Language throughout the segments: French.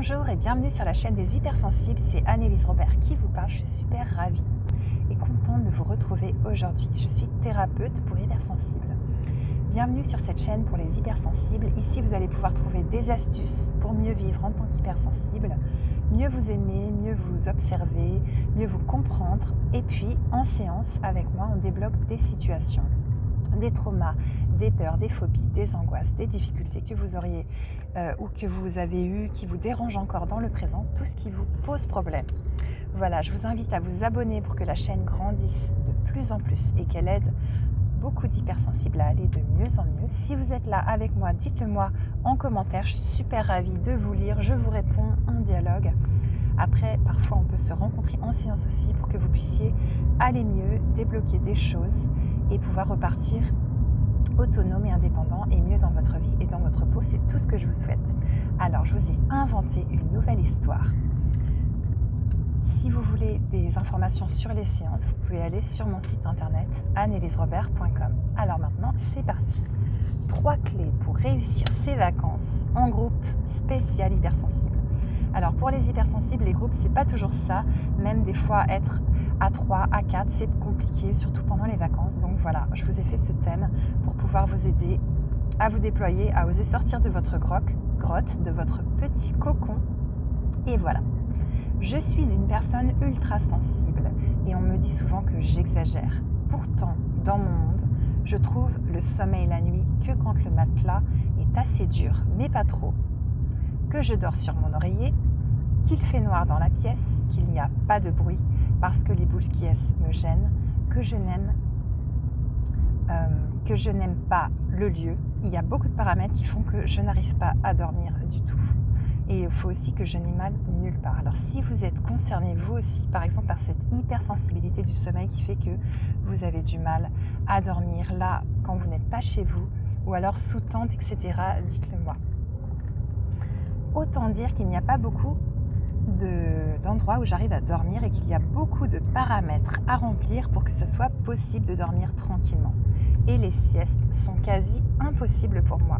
Bonjour et bienvenue sur la chaîne des hypersensibles, c'est Anne-Élise Robert qui vous parle, je suis super ravie et contente de vous retrouver aujourd'hui. Je suis thérapeute pour hypersensibles. Bienvenue sur cette chaîne pour les hypersensibles. Ici vous allez pouvoir trouver des astuces pour mieux vivre en tant qu'hypersensible, mieux vous aimer, mieux vous observer, mieux vous comprendre. Et puis en séance avec moi on débloque des situations, des traumas, des peurs, des phobies, des angoisses, des difficultés que vous auriez ou que vous avez eues, qui vous dérangent encore dans le présent, tout ce qui vous pose problème. Voilà, je vous invite à vous abonner pour que la chaîne grandisse de plus en plus et qu'elle aide beaucoup d'hypersensibles à aller de mieux en mieux. Si vous êtes là avec moi, dites-le moi en commentaire, je suis super ravie de vous lire, je vous réponds en dialogue. Après, parfois on peut se rencontrer en séance aussi pour que vous puissiez aller mieux, débloquer des choses et pouvoir repartir autonome et indépendant et mieux dans votre vie et dans votre peau. C'est tout ce que je vous souhaite. Alors, je vous ai inventé une nouvelle histoire. Si vous voulez des informations sur les séances, vous pouvez aller sur mon site internet anne-élise-robert.com. Alors maintenant, c'est parti. 3 clés pour réussir ses vacances en groupe spécial hypersensible. Alors pour les hypersensibles, les groupes, c'est pas toujours ça. Même des fois, être à 3, à 4, c'est compliqué, surtout pendant les vacances. Donc voilà, je vous ai fait ce thème pour pouvoir vous aider à vous déployer, à oser sortir de votre grotte, de votre petit cocon. Et voilà. Je suis une personne ultra sensible et on me dit souvent que j'exagère. Pourtant, dans mon monde, je trouve le sommeil la nuit que quand le matelas est assez dur, mais pas trop, que je dors sur mon oreiller, qu'il fait noir dans la pièce, qu'il n'y a pas de bruit parce que les boules qui me gênent, que je n'aime pas le lieu. Il y a beaucoup de paramètres qui font que je n'arrive pas à dormir du tout. Et il faut aussi que je n'ai mal nulle part. Alors si vous êtes concerné vous aussi, par exemple par cette hypersensibilité du sommeil qui fait que vous avez du mal à dormir là quand vous n'êtes pas chez vous, ou alors sous tente, etc., dites-le moi. Autant dire qu'il n'y a pas beaucoup d'endroits où j'arrive à dormir et qu'il y a beaucoup de paramètres à remplir pour que ce soit possible de dormir tranquillement. Et les siestes sont quasi impossibles pour moi.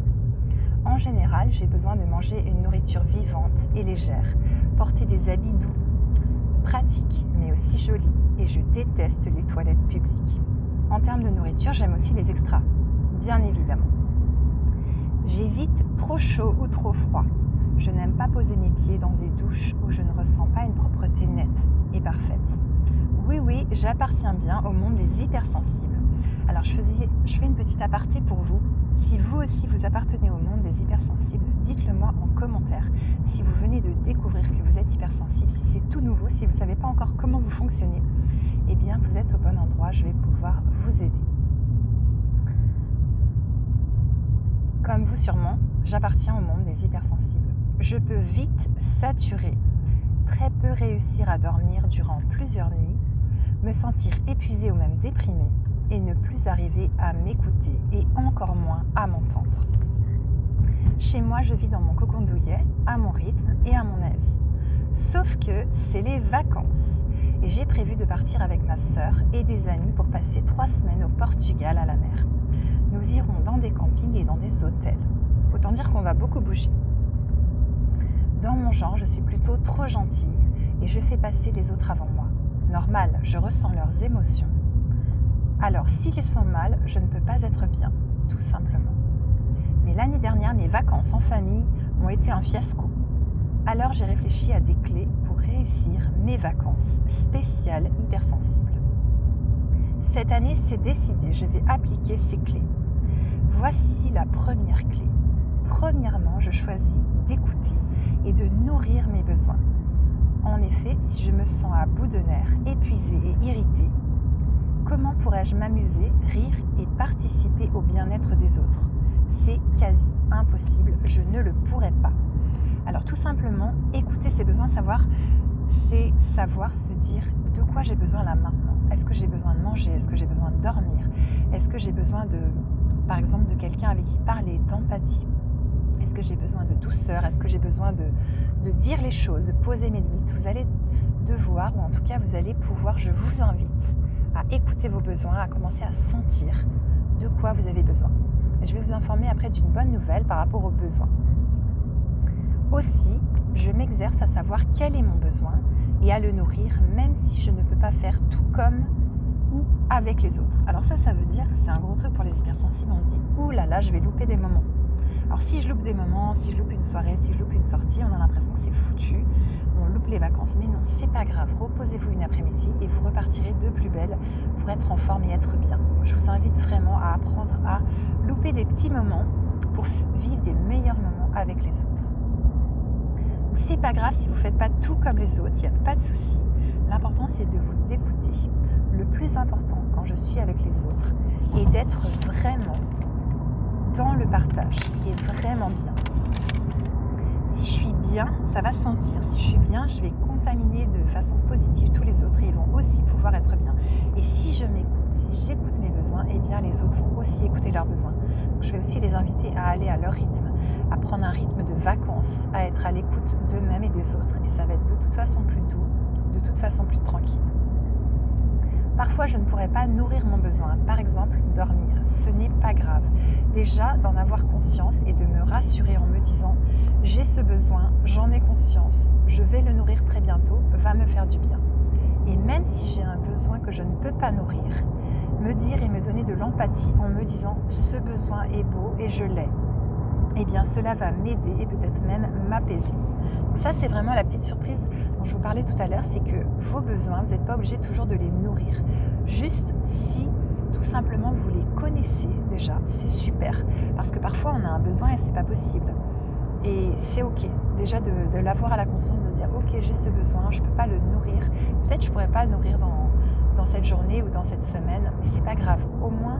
En général, j'ai besoin de manger une nourriture vivante et légère, porter des habits doux, pratiques mais aussi jolis, et je déteste les toilettes publiques. En termes de nourriture, j'aime aussi les extras, bien évidemment. J'évite trop chaud ou trop froid. Je n'aime pas poser mes pieds dans des douches où je ne ressens pas une propreté nette et parfaite. Oui, j'appartiens bien au monde des hypersensibles. Alors je fais une petite aparté pour vous. Si vous aussi vous appartenez au monde des hypersensibles, dites-le moi en commentaire. Si vous venez de découvrir que vous êtes hypersensible, si c'est tout nouveau, si vous ne savez pas encore comment vous fonctionnez, eh bien vous êtes au bon endroit, je vais pouvoir vous aider. Comme vous sûrement, j'appartiens au monde des hypersensibles. Je peux vite saturer, très peu réussir à dormir durant plusieurs nuits, me sentir épuisée ou même déprimée et ne plus arriver à m'écouter et encore moins à m'entendre. Chez moi, je vis dans mon cocon douillet, à mon rythme et à mon aise. Sauf que c'est les vacances et j'ai prévu de partir avec ma sœur et des amis pour passer 3 semaines au Portugal à la mer. Nous irons dans des campings et dans des hôtels. Autant dire qu'on va beaucoup bouger. Dans mon genre, je suis plutôt trop gentille et je fais passer les autres avant moi. Normal, je ressens leurs émotions. Alors, s'ils sont mal, je ne peux pas être bien, tout simplement. Mais l'année dernière, mes vacances en famille ont été un fiasco. Alors, j'ai réfléchi à des clés pour réussir mes vacances spéciales hypersensibles. Cette année, c'est décidé, je vais appliquer ces clés. Voici la première clé. Premièrement, je choisis d'écouter et de nourrir mes besoins. En effet, si je me sens à bout de nerfs, épuisée et irritée, comment pourrais-je m'amuser, rire et participer au bien-être des autres? C'est quasi impossible, je ne le pourrais pas. Alors tout simplement, écouter ses besoins, c'est savoir se dire de quoi j'ai besoin là maintenant. Est-ce que j'ai besoin de manger? Est-ce que j'ai besoin de dormir? Est-ce que j'ai besoin par exemple, de quelqu'un avec qui parler, d'empathie? Est-ce que j'ai besoin de douceur? Est-ce que j'ai besoin de dire les choses, de poser mes limites? Vous allez devoir, ou en tout cas vous allez pouvoir, je vous invite à écouter vos besoins, à commencer à sentir de quoi vous avez besoin. Je vais vous informer après d'une bonne nouvelle par rapport aux besoins. Aussi, je m'exerce à savoir quel est mon besoin et à le nourrir, même si je ne peux pas faire tout comme ou avec les autres. Alors ça veut dire, c'est un gros truc pour les hypersensibles, on se dit, ouh là là, je vais louper des moments. Alors si je loupe des moments, si je loupe une soirée, si je loupe une sortie, on a l'impression que c'est foutu, on loupe les vacances. Mais non, c'est pas grave, reposez-vous une après-midi et vous repartirez de plus belle pour être en forme et être bien. Je vous invite vraiment à apprendre à louper des petits moments pour vivre des meilleurs moments avec les autres. Donc c'est pas grave si vous ne faites pas tout comme les autres, il n'y a pas de souci. L'important c'est de vous écouter. Le plus important quand je suis avec les autres est d'être vraiment dans le partage et vraiment bien. Si je suis bien, ça va se sentir. Si je suis bien, je vais contaminer de façon positive tous les autres et ils vont aussi pouvoir être bien. Et si je m'écoute, si j'écoute mes besoins, eh bien les autres vont aussi écouter leurs besoins. Donc, je vais aussi les inviter à aller à leur rythme, à prendre un rythme de vacances, à être à l'écoute d'eux-mêmes et des autres. Et ça va être de toute façon plus doux, de toute façon plus tranquille. Parfois, je ne pourrais pas nourrir mon besoin. Par exemple, dormir. Ce n'est pas grave. Déjà, d'en avoir conscience et de me rassurer en me disant « j'ai ce besoin, j'en ai conscience, je vais le nourrir très bientôt, va me faire du bien ». Et même si j'ai un besoin que je ne peux pas nourrir, me dire et me donner de l'empathie en me disant « ce besoin est beau et je l'ai ». Eh bien, cela va m'aider et peut-être même m'apaiser. Donc ça, c'est vraiment la petite surprise dont je vous parlais tout à l'heure, c'est que vos besoins, vous n'êtes pas obligé toujours de les nourrir. Juste si, tout simplement, vous les connaissez déjà, c'est super. Parce que parfois, on a un besoin et c'est pas possible. Et c'est ok, déjà de l'avoir à la conscience, de dire « ok, j'ai ce besoin, je ne peux pas le nourrir. Peut-être je ne pourrais pas le nourrir dans cette journée ou dans cette semaine, mais c'est pas grave. Au moins,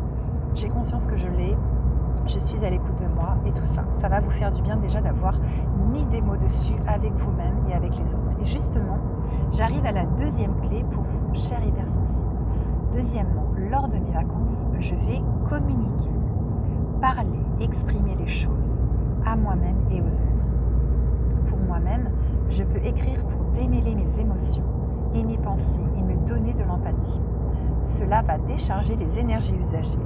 j'ai conscience que je l'ai. Je suis à l'écoute de moi et tout ça. Ça va vous faire du bien déjà d'avoir mis des mots dessus avec vous-même et avec les autres. Et justement, j'arrive à la deuxième clé pour vous, chers hypersensibles. Deuxièmement, lors de mes vacances, je vais communiquer, parler, exprimer les choses à moi-même et aux autres. Pour moi-même, je peux écrire pour démêler mes émotions et mes pensées et me donner de l'empathie. Cela va décharger les énergies usagées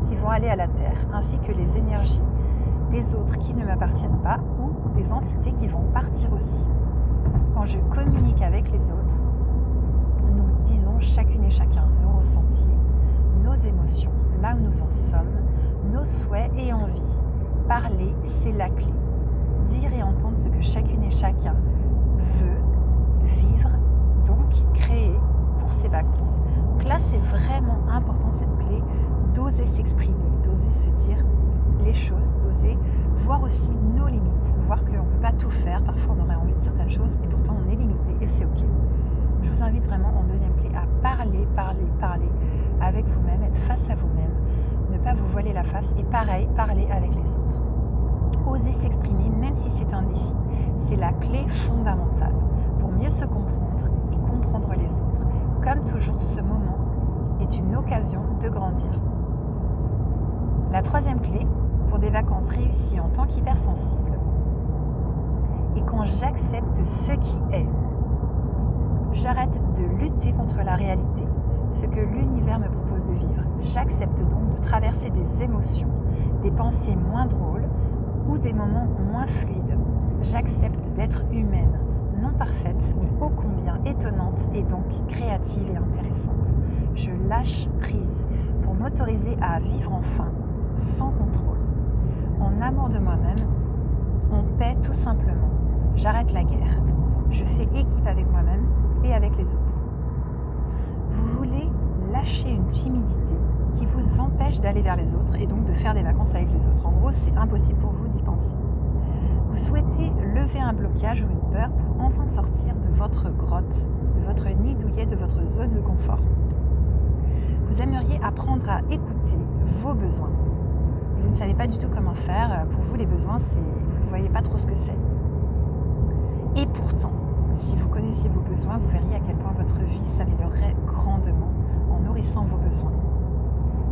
qui vont aller à la terre, ainsi que les énergies des autres qui ne m'appartiennent pas ou des entités qui vont partir aussi. Quand je communique avec les autres, nous disons chacune et chacun nos ressentis, nos émotions, là où nous en sommes, nos souhaits et envies. Parler, c'est la clé. Dire et entendre ce que chacune et chacun veut vivre, donc créer pour ses vacances. Donc là, c'est vraiment important cette clé, d'oser s'exprimer, d'oser se dire les choses, d'oser voir aussi nos limites, voir qu'on ne peut pas tout faire, parfois on aurait envie de certaines choses et pourtant on est limité et c'est ok. Je vous invite vraiment en deuxième clé à parler avec vous-même, être face à vous-même, ne pas vous voiler la face et pareil, parler avec les autres. Oser s'exprimer même si c'est un défi, c'est la clé fondamentale pour mieux se comprendre et comprendre les autres. Comme toujours, ce moment est une occasion de grandir. La troisième clé pour des vacances réussies en tant qu'hypersensible est quand j'accepte ce qui est. J'arrête de lutter contre la réalité, ce que l'univers me propose de vivre. J'accepte donc de traverser des émotions, des pensées moins drôles ou des moments moins fluides. J'accepte d'être humaine, non parfaite, mais ô combien étonnante et donc créative et intéressante. Je lâche prise pour m'autoriser à vivre enfin, sans contrôle. En amour de moi-même, en paix tout simplement. J'arrête la guerre. Je fais équipe avec moi-même et avec les autres. Vous voulez lâcher une timidité qui vous empêche d'aller vers les autres et donc de faire des vacances avec les autres. En gros, c'est impossible pour vous d'y penser. Vous souhaitez lever un blocage ou une peur pour enfin sortir de votre grotte, de votre nid douillet, de votre zone de confort. Vous aimeriez apprendre à écouter vos besoins. Et vous ne savez pas du tout comment faire. Pour vous, les besoins, vous ne voyez pas trop ce que c'est. Et pourtant, si vous connaissiez vos besoins, vous verriez à quel point votre vie s'améliorerait grandement en nourrissant vos besoins.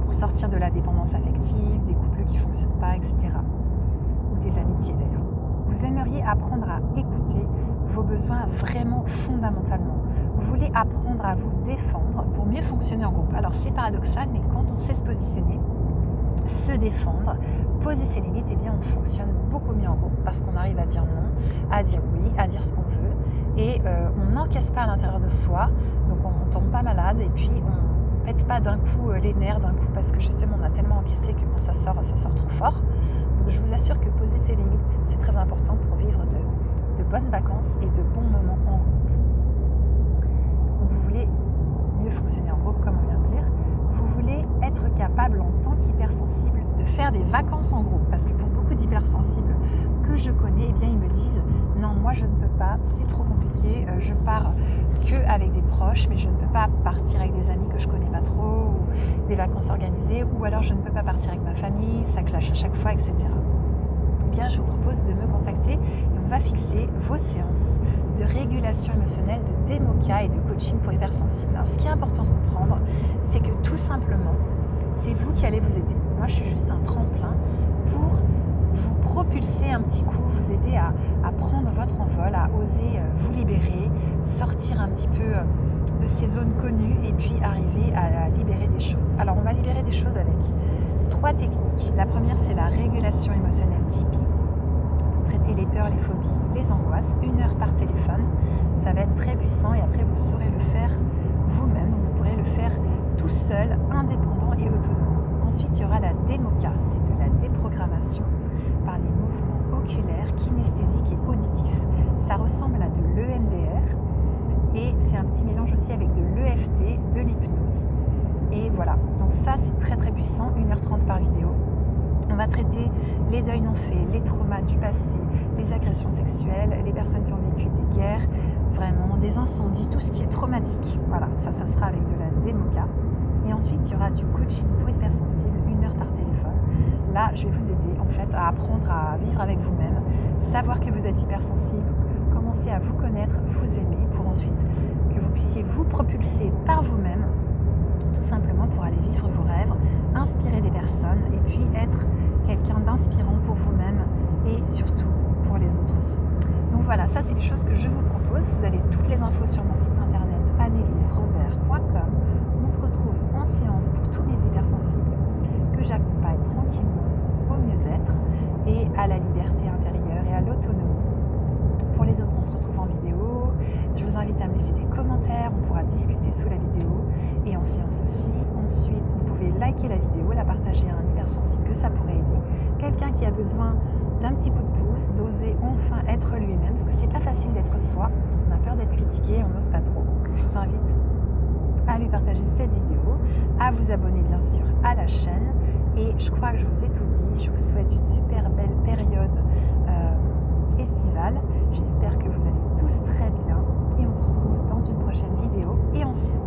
Pour sortir de la dépendance affective, des couples qui ne fonctionnent pas, etc. Ou des amitiés d'ailleurs. Vous aimeriez apprendre à écouter vos besoins vraiment fondamentalement. Vous voulez apprendre à vous défendre pour mieux fonctionner en groupe. Alors c'est paradoxal, mais quand on sait se positionner, se défendre, poser ses limites, eh bien on fonctionne beaucoup beaucoup mieux en groupe parce qu'on arrive à dire non, à dire oui, à dire ce qu'on veut et on n'encaisse pas à l'intérieur de soi, donc on tombe pas malade et puis on pète pas d'un coup les nerfs d'un coup parce que justement on a tellement encaissé que quand ça sort trop fort. Donc je vous assure que poser ses limites, c'est très important pour vivre de bonnes vacances et de bons moments en groupe. Donc vous voulez mieux fonctionner en groupe, comme on vient de dire. Vous voulez être capable en tant qu'hypersensible de faire des vacances en groupe. Parce que pour beaucoup d'hypersensibles que je connais, eh bien, ils me disent « Non, moi je ne peux pas, c'est trop compliqué, je pars qu'avec des proches, mais je ne peux pas partir avec des amis que je connais pas trop, ou des vacances organisées, ou alors je ne peux pas partir avec ma famille, ça clash à chaque fois, etc. » Eh bien, je vous propose de me contacter et on va fixer vos séances de régulation émotionnelle, de DEMOCA et de coaching pour hypersensibles. Alors, ce qui est important de comprendre, c'est que tout simplement, c'est vous qui allez vous aider. Moi, je suis juste un tremplin pour vous propulser un petit coup, vous aider à prendre votre envol, à oser vous libérer, sortir un petit peu de ces zones connues et puis arriver à libérer des choses. Alors, on va libérer des choses avec 3 techniques. La première, c'est la régulation émotionnelle Tipeee. Pour traiter les peurs, les phobies, les angoisses, 1 heure par téléphone. Ça va être très puissant et après, vous saurez le faire vous-même. Vous pourrez le faire tout seul, indépendant et autonome. Ensuite, il y aura la DEMOCA, c'est de la déprogrammation par les mouvements oculaires, kinesthésiques et auditifs. Ça ressemble à de l'EMDR et c'est un petit mélange aussi avec de l'EFT, de l'hypnose. Et voilà, donc ça c'est très très puissant, 1h30 par vidéo. On va traiter les deuils non faits, les traumas du passé, les agressions sexuelles, les personnes qui ont vécu des guerres, vraiment des incendies, tout ce qui est traumatique. Voilà, ça sera avec de la DEMOCA. Et ensuite, il y aura du coaching pour hypersensibles, 1 heure par téléphone. Là, je vais vous aider en fait à apprendre à vivre avec vous-même, savoir que vous êtes hypersensible, commencer à vous connaître, vous aimer, pour ensuite que vous puissiez vous propulser par vous-même, tout simplement pour aller vivre vos rêves, inspirer des personnes et puis être quelqu'un d'inspirant pour vous-même et surtout pour les autres aussi. Donc voilà, ça c'est les choses que je vous propose. Vous avez toutes les infos sur mon site internet annelisrobert.com. On se retrouve en séance pour tous les hypersensibles que j'accompagne tranquillement au mieux-être et à la liberté intérieure et à l'autonomie. Pour les autres, on se retrouve en vidéo. Je vous invite à me laisser des commentaires, on pourra discuter sous la vidéo et en séance aussi. Ensuite, vous pouvez liker la vidéo, la partager à un hypersensible que ça pourrait aider. Quelqu'un qui a besoin d'un petit coup de pouce, d'oser enfin être lui-même, parce que c'est pas facile d'être soi, on a peur d'être critiqué, on n'ose pas trop. Je vous invite à lui partager cette vidéo, à vous abonner bien sûr à la chaîne et je crois que je vous ai tout dit. Je vous souhaite une super belle période estivale. J'espère que vous allez tous très bien et on se retrouve dans une prochaine vidéo et en séance.